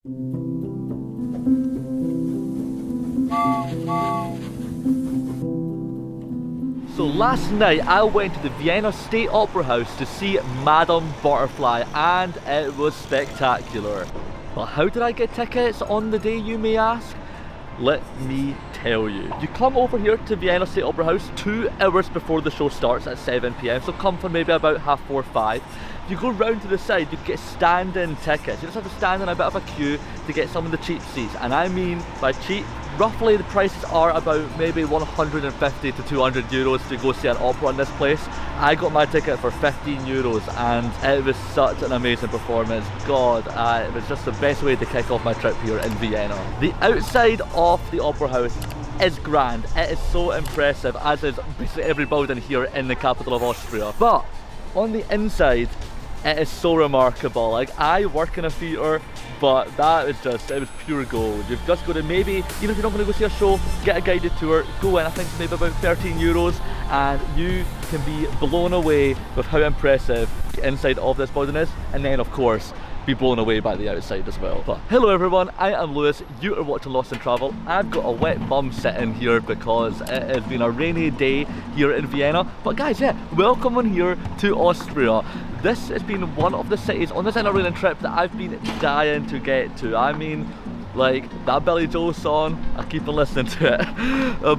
So last night I went to the Vienna State Opera House to see Madame Butterfly and it was spectacular. But how did I get tickets on the day, you may ask? Let me tell you. You come over here to Vienna State Opera House 2 hours before the show starts at 7 PM, so come for maybe about 4:30, 5. You go round to the side, you get standing tickets. You just have to stand in a bit of a queue to get some of the cheap seats. And I mean by cheap, roughly the prices are about maybe 150 to 200 euros to go see an opera in this place. I got my ticket for 15 euros and it was such an amazing performance. God, it was just the best way to kick off my trip here in Vienna. The outside of the opera house is grand. It is so impressive, as is basically every building here in the capital of Austria. But on the inside, it is so remarkable. Like, I work in a theatre, but that was just, it was pure gold. You've just got to maybe, even if you're not going to go see a show, get a guided tour, go in, I think it's maybe about 13 euros, and you can be blown away with how impressive the inside of this building is, and then of course, be blown away by the outside as well. But hello everyone, I am Lewis, you are watching Lost in Travel. I've got a wet bum sitting here because it has been a rainy day here in Vienna. But guys, yeah, welcome on here to Austria. This has been one of the cities on this Interrailing trip that I've been dying to get to. I mean, like, that Billy Joel song, I keep on listening to it.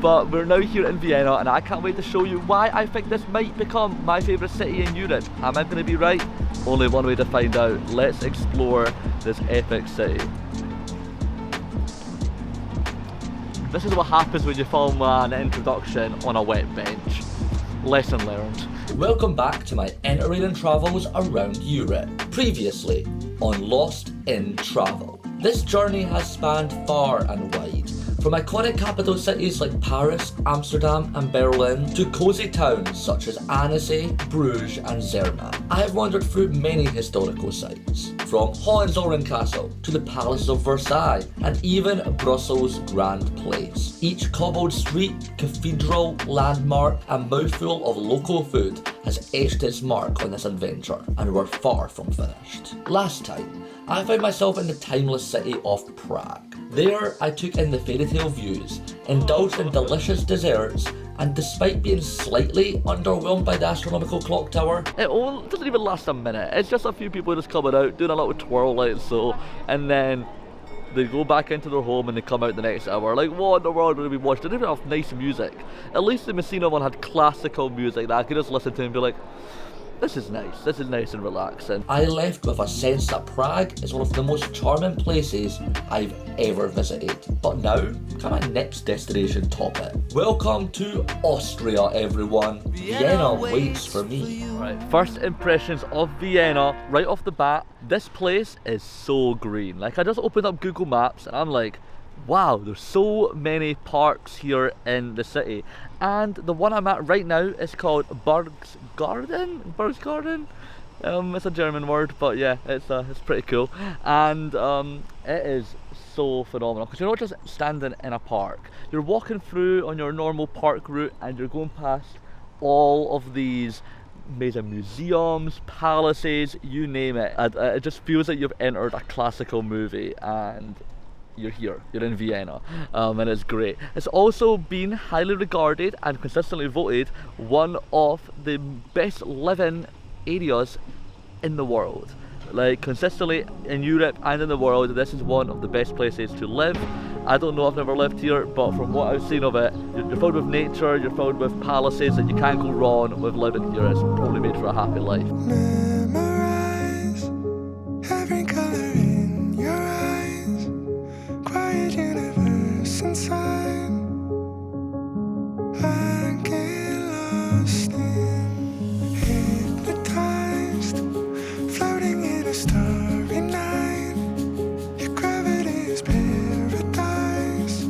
But we're now here in Vienna and I can't wait to show you why I think this might become my favourite city in Europe. Am I going to be right? Only one way to find out. Let's explore this epic city. This is what happens when you film an introduction on a wet bench. Lesson learned. Welcome back to my Interrailing travels around Europe. Previously on Lost in Travel. This journey has spanned far and wide, from iconic capital cities like Paris, Amsterdam and Berlin to cosy towns such as Annecy, Bruges and Zermatt. I have wandered through many historical sites, from Hohenzollern Castle to the Palace of Versailles and even Brussels' Grand Place. Each cobbled street, cathedral, landmark and mouthful of local food has etched its mark on this adventure, and we're far from finished. Last time, I found myself in the timeless city of Prague. There, I took in the fairy tale views, indulged in delicious desserts, and despite being slightly underwhelmed by the astronomical clock tower, it doesn't even last a minute. It's just a few people just coming out, doing a little twirl like so, and then they go back into their home and they come out the next hour. Like, what in the world would we watch? They didn't even have nice music. At least the Messina one had classical music that I could just listen to and be like, this is nice and relaxing. I left with a sense that Prague is one of the most charming places I've ever visited. But now, can my next destination top it? Welcome to Austria, everyone. Vienna waits for me. Right, first impressions of Vienna, right off the bat, this place is so green. Like, I just opened up Google Maps and I'm like, wow, there's so many parks here in the city. And the one I'm at right now is called Bergsgarten? It's a German word, but yeah, it's pretty cool. And it is so phenomenal because you're not just standing in a park. You're walking through on your normal park route and you're going past all of these amazing museums, palaces, you name it. It just feels like you've entered a classical movie and you're here, you're in Vienna, and it's great. It's also been highly regarded and consistently voted one of the best living areas in the world. Like, consistently in Europe and in the world, this is one of the best places to live. I don't know, I've never lived here, but from what I've seen of it, you're filled with nature, you're filled with palaces, and you can't go wrong with living here. It's probably made for a happy life. Memorize every color in your eyes, quiet universe inside. I get lost in, hypnotized, floating in a starry night. Your gravity is paradise.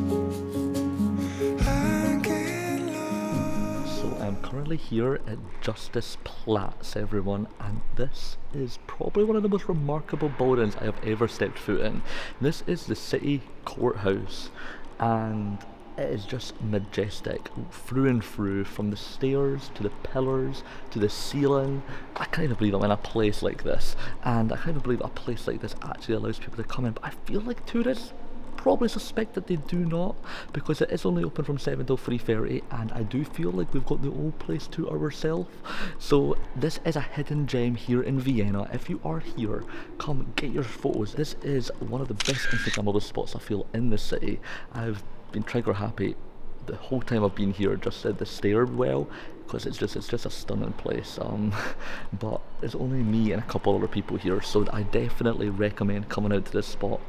I get lost. So I'm currently here at Justizpalast, everyone, and this is probably one of the most remarkable buildings I have ever stepped foot in. This is the city courthouse, and it is just majestic through and through, from the stairs to the pillars to the ceiling. I can't even believe I'm in a place like this, and I can't even believe a place like this actually allows people to come in, but I feel like tourists probably suspect that they do not, because it is only open from 7 till 3:30, and I do feel like we've got the whole place to ourselves. So this is a hidden gem here in Vienna. If you are here, come get your photos. This is one of the best Instagrammable spots I feel in the city. I've been trigger happy the whole time I've been here, just at the stairwell, because it's just a stunning place. But there's only me and a couple other people here, so I definitely recommend coming out to this spot.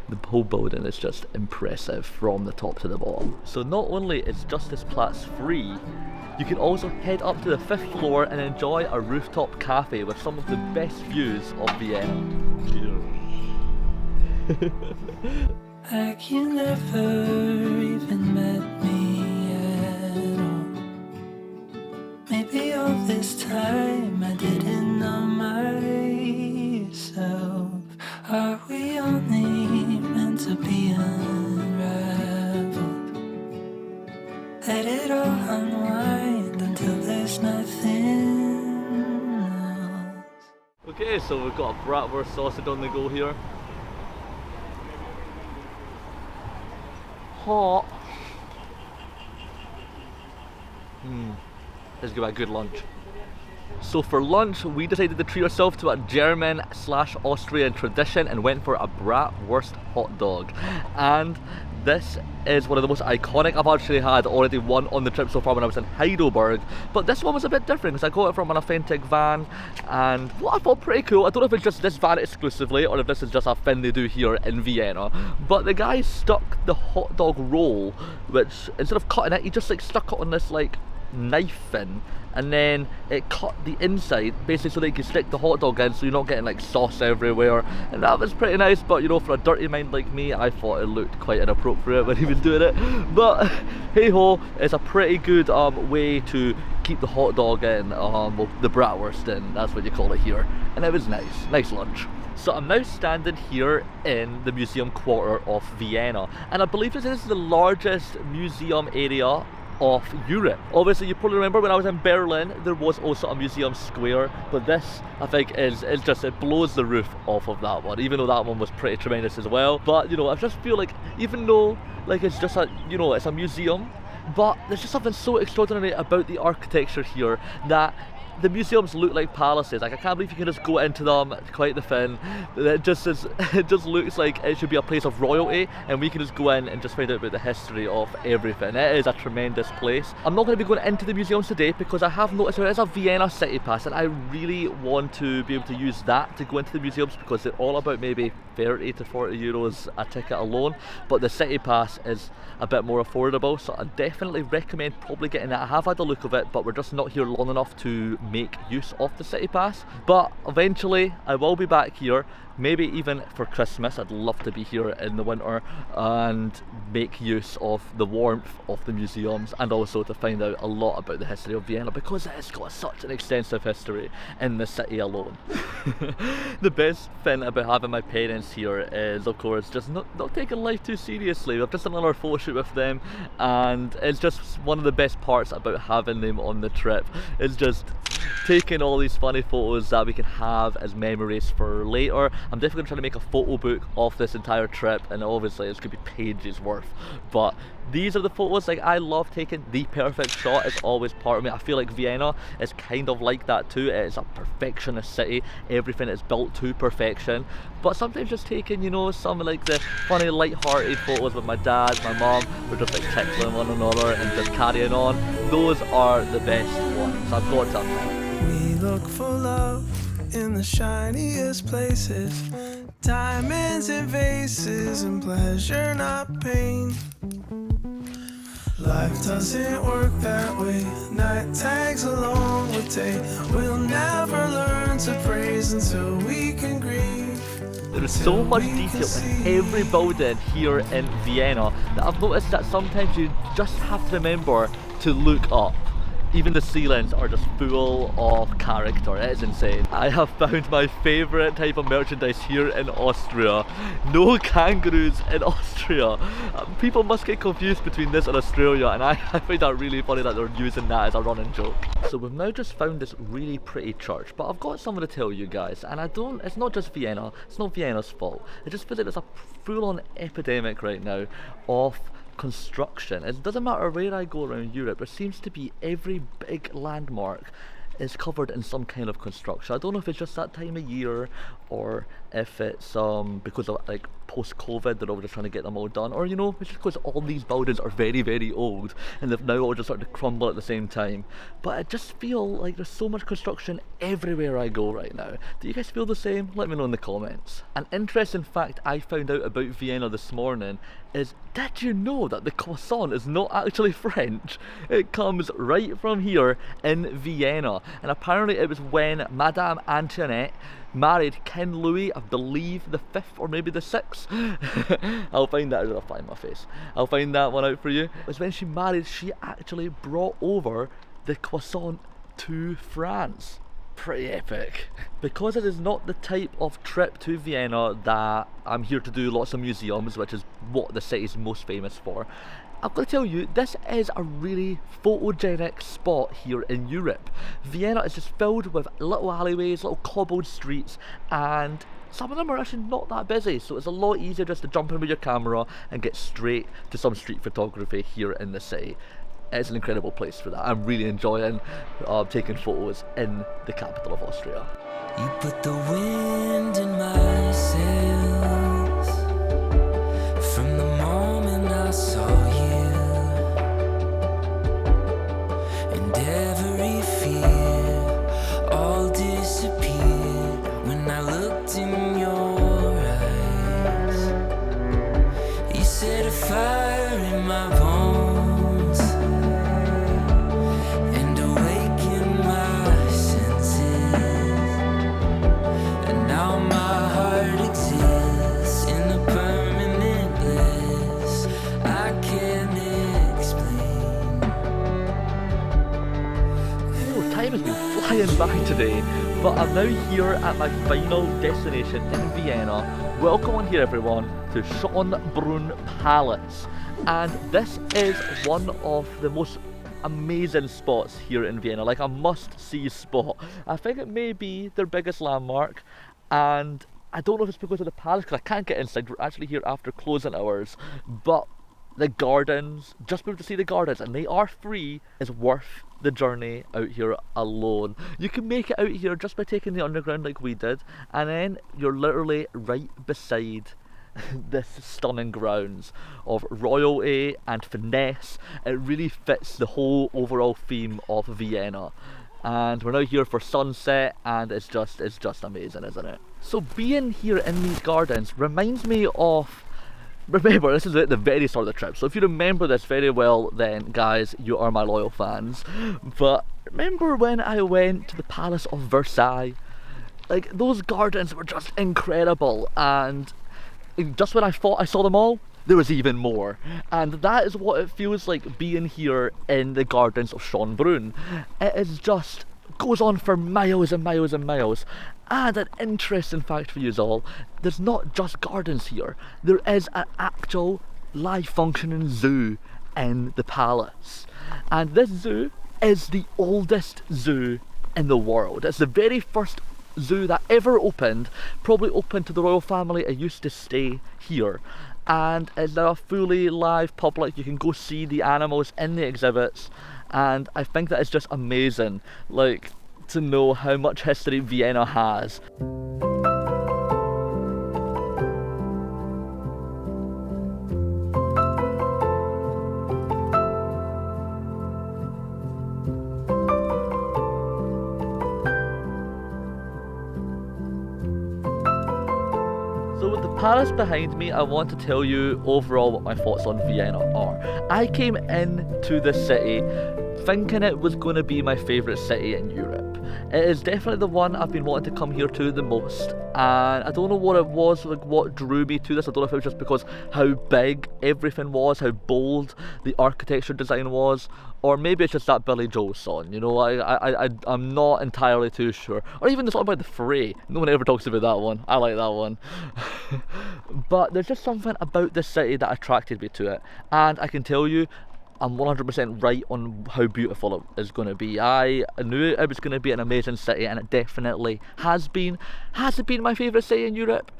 The whole building is just impressive from the top to the bottom. So not only is Justizpalast free, you can also head up to the 5th floor and enjoy a rooftop cafe with some of the best views of Vienna. Cheers. Like you never even met me at all. Maybe all this time I didn't know myself. Are we only meant to be unraveled? Let it all unwind until there's nothing else. Okay, so we've got a bratwurst sausage on the go here. Hot. Let's give it a good lunch. So for lunch, we decided to treat ourselves to a German/Austrian tradition and went for a bratwurst hot dog. And this is one of the most iconic. I've actually had already one on the trip so far when I was in Heidelberg, but this one was a bit different because I got it from an authentic van, and what I thought pretty cool, I don't know if it's just this van exclusively or if this is just a thing they do here in Vienna, but the guy stuck the hot dog roll, which instead of cutting it, he just like stuck it on this like knife thing, and then it cut the inside basically so that you can stick the hot dog in so you're not getting like sauce everywhere, and that was pretty nice. But you know, for a dirty mind like me, I thought it looked quite inappropriate when he was doing it, but hey ho, it's a pretty good way to keep the hot dog in, well, the bratwurst in, that's what you call it here, and it was nice lunch. So I'm now standing here in the museum quarter of Vienna, and I believe this is the largest museum area of Europe. Obviously, you probably remember when I was in Berlin, there was also a museum square, but this, I think, is just, it blows the roof off of that one, even though that one was pretty tremendous as well. But, you know, I just feel like, even though, like, it's just a, you know, it's a museum, but there's just something so extraordinary about the architecture here that the museums look like palaces. Like, I can't believe you can just go into them, it's quite the thing. It just looks like it should be a place of royalty, and we can just go in and just find out about the history of everything. It is a tremendous place. I'm not going to be going into the museums today because I have noticed there is a Vienna City Pass, and I really want to be able to use that to go into the museums because they're all about maybe 30 to 40 euros a ticket alone, but the City Pass is a bit more affordable, so I definitely recommend probably getting that. I have had a look of it, but we're just not here long enough to make use of the City Pass, but eventually I will be back here, maybe even for Christmas. I'd love to be here in the winter and make use of the warmth of the museums, and also to find out a lot about the history of Vienna because it's got such an extensive history in the city alone. The best thing about having my parents here is, of course, just not taking life too seriously. We've just done another photo shoot with them, and it's just one of the best parts about having them on the trip. It's just taking all these funny photos that we can have as memories for later. I'm definitely going to try to make a photo book of this entire trip, and obviously it's going to be pages worth, but these are the photos. Like, I love taking the perfect shot. It's always part of me. I feel like Vienna is kind of like that too. It is a perfectionist city. Everything is built to perfection, but sometimes just taking, you know, some of like the funny light-hearted photos with my dad, my mum, we're just like tickling one another and just carrying on. Those are the best ones. I've got to admit. We look for love in the shiniest places, diamonds in vases, and pleasure, not pain. Life doesn't work that way. Night tags along with day. We'll never learn to praise until we can grieve. There is so much detail in every building here in Vienna that I've noticed that sometimes you just have to remember to look up. Even the ceilings are just full of character. It is insane. I have found my favourite type of merchandise here in Austria. No kangaroos in Austria. People must get confused between this and Australia, and I find that really funny that they're using that as a running joke. So we've now just found this really pretty church, but I've got something to tell you guys, and it's not just Vienna, it's not Vienna's fault. I just feel like there's a full-on epidemic right now of construction. It doesn't matter where I go around Europe, there seems to be every big landmark is covered in some kind of construction. I don't know if it's just that time of year, or if it's because of like post-COVID they're all just trying to get them all done, or you know, it's just because all these buildings are very, very old and they've now all just started to crumble at the same time. But I just feel like there's so much construction everywhere I go right now. Do you guys feel the same? Let me know in the comments. An interesting fact I found out about Vienna this morning is, did you know that the croissant is not actually French? It comes right from here in Vienna, and apparently it was when Madame Antoinette married King Louis, I believe the 5th or maybe the 6th. I'll find that out. I'll find my face. I'll find that one out for you. It was when she married, she actually brought over the croissant to France. Pretty epic. Because it is not the type of trip to Vienna that I'm here to do lots of museums, which is what the city's most famous for, I've got to tell you, this is a really photogenic spot here in Europe. Vienna is just filled with little alleyways, little cobbled streets, and some of them are actually not that busy, so it's a lot easier just to jump in with your camera and get straight to some street photography here in the city. It's an incredible place for that. I'm really enjoying taking photos in the capital of Austria. You put the wind in my sails from the moment I saw you, and every fear all disappeared when I looked in your eyes. You set a fire in my bones and awakened my senses, and now my heart exists in a permanent bliss I can't explain. Oh, time has been flying by today, but I'm now here at my final destination in Vienna. Welcome on here everyone to Schönbrunn Palace, and this is one of the most amazing spots here in Vienna, like a must-see spot. I think it may be their biggest landmark, and I don't know if it's because of the palace, because I can't get inside. We're actually here after closing hours, but the gardens, just be able to see the gardens, and they are free, is worth the journey out here alone. You can make it out here just by taking the underground like we did, and then you're literally right beside this stunning grounds of royalty and finesse. It really fits the whole overall theme of Vienna. And we're now here for sunset, and it's just amazing, isn't it? So being here in these gardens reminds me of, remember, this is at the very start of the trip, so if you remember this very well, then guys, you are my loyal fans. But remember when I went to the Palace of Versailles? Like, those gardens were just incredible, and just when I thought I saw them all, there was even more. And that is what it feels like being here in the gardens of Schönbrunn. It is just goes on for miles and miles and miles. And an interesting fact for you all, there's not just gardens here, there is an actual live functioning zoo in the palace. And this zoo is the oldest zoo in the world. It's the very first zoo that ever opened, probably opened to the royal family. It used to stay here, and it's now a fully live public. You can go see the animals in the exhibits, and I think that is just amazing, like, to know how much history Vienna has. So with the palace behind me, I want to tell you overall what my thoughts on Vienna are. I came into the city thinking it was going to be my favourite city in Europe. It is definitely the one I've been wanting to come here to the most, and I don't know what it was, like what drew me to this. I don't know if it was just because how big everything was, how bold the architecture design was, or maybe it's just that Billy Joel song, you know. I'm not entirely too sure. Or even the song about the fray. No one ever talks about that one. I like that one. But there's just something about this city that attracted me to it, and I can tell you, I'm 100% right on how beautiful it is going to be. I knew it was going to be an amazing city, and it definitely has been. Has it been my favourite city in Europe?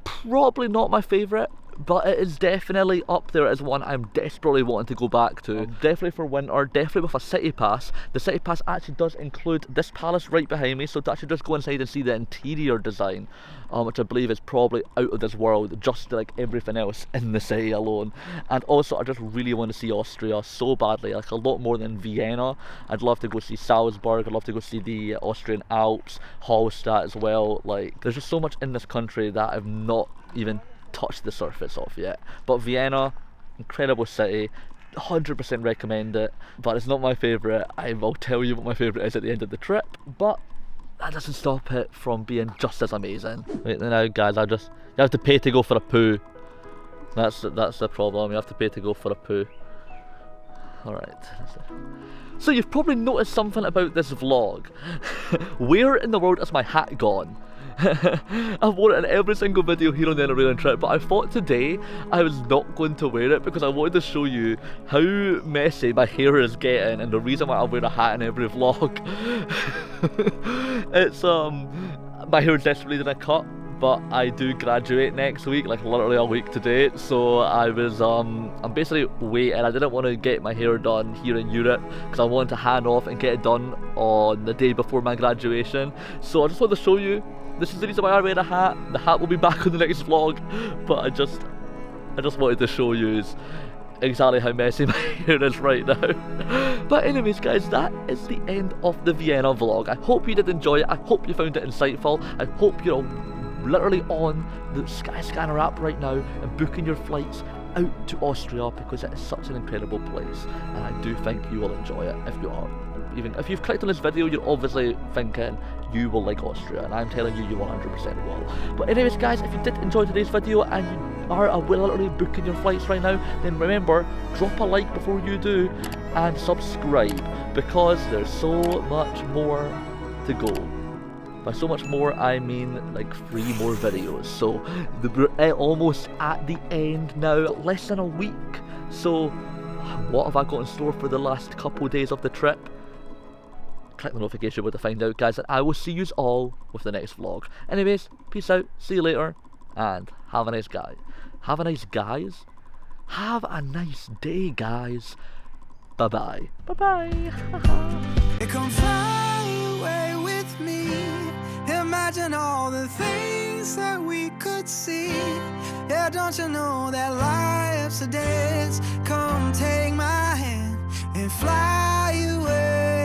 Probably not my favourite, but it is definitely up there as one I'm desperately wanting to go back to. Definitely for winter, definitely with a city pass. The city pass actually does include this palace right behind me, so to actually just go inside and see the interior design, which I believe is probably out of this world, just like everything else in the city alone. And also I just really want to see Austria so badly, like a lot more than Vienna. I'd love to go see Salzburg, I'd love to go see the Austrian Alps, Hallstatt as well. Like, there's just so much in this country that I've not even touched the surface of yet. But Vienna, incredible city, 100% recommend it, but it's not my favourite. I will tell you what my favourite is at the end of the trip, but that doesn't stop it from being just as amazing. Wait now guys, you have to pay to go for a poo. That's the problem, you have to pay to go for a poo. Alright. So you've probably noticed something about this vlog. Where in the world is my hat gone? I've worn it in every single video here on the Interrailing trip, but I thought today I was not going to wear it because I wanted to show you how messy my hair is getting, and the reason why I wear a hat in every vlog. It's my hair desperately needed a cut, but I do graduate next week, like literally a week today, so I was I'm basically waiting. I didn't want to get my hair done here in Europe because I wanted to hand off and get it done on the day before my graduation. So I just wanted to show you, this is the reason why I wear a hat. The hat will be back on the next vlog, but I just wanted to show you exactly how messy my hair is right now. But anyways guys, that is the end of the Vienna vlog. I hope you did enjoy it, I hope you found it insightful, I hope you're literally on the Skyscanner app right now and booking your flights out to Austria, because it is such an incredible place, and I do think you will enjoy it. If you are, even if you've clicked on this video, you're obviously thinking you will like Austria, and I'm telling you, you 100% will. But anyways guys, if you did enjoy today's video and you are literally booking your flights right now, then remember, drop a like before you do and subscribe, because there's so much more to go. By so much more, I mean like 3 more videos. So we're almost at the end now, less than a week. So what have I got in store for the last couple of days of the trip? Click the notification bell to find out guys, and I will see you all with the next vlog. Anyways, peace out, see you later, and have a nice guy. Have a nice guys? Have a nice day guys. Bye bye. Bye bye. Come fly away with me. Imagine all the things that we could see. Yeah, don't you know that life's a dance? Come take my hand and fly away.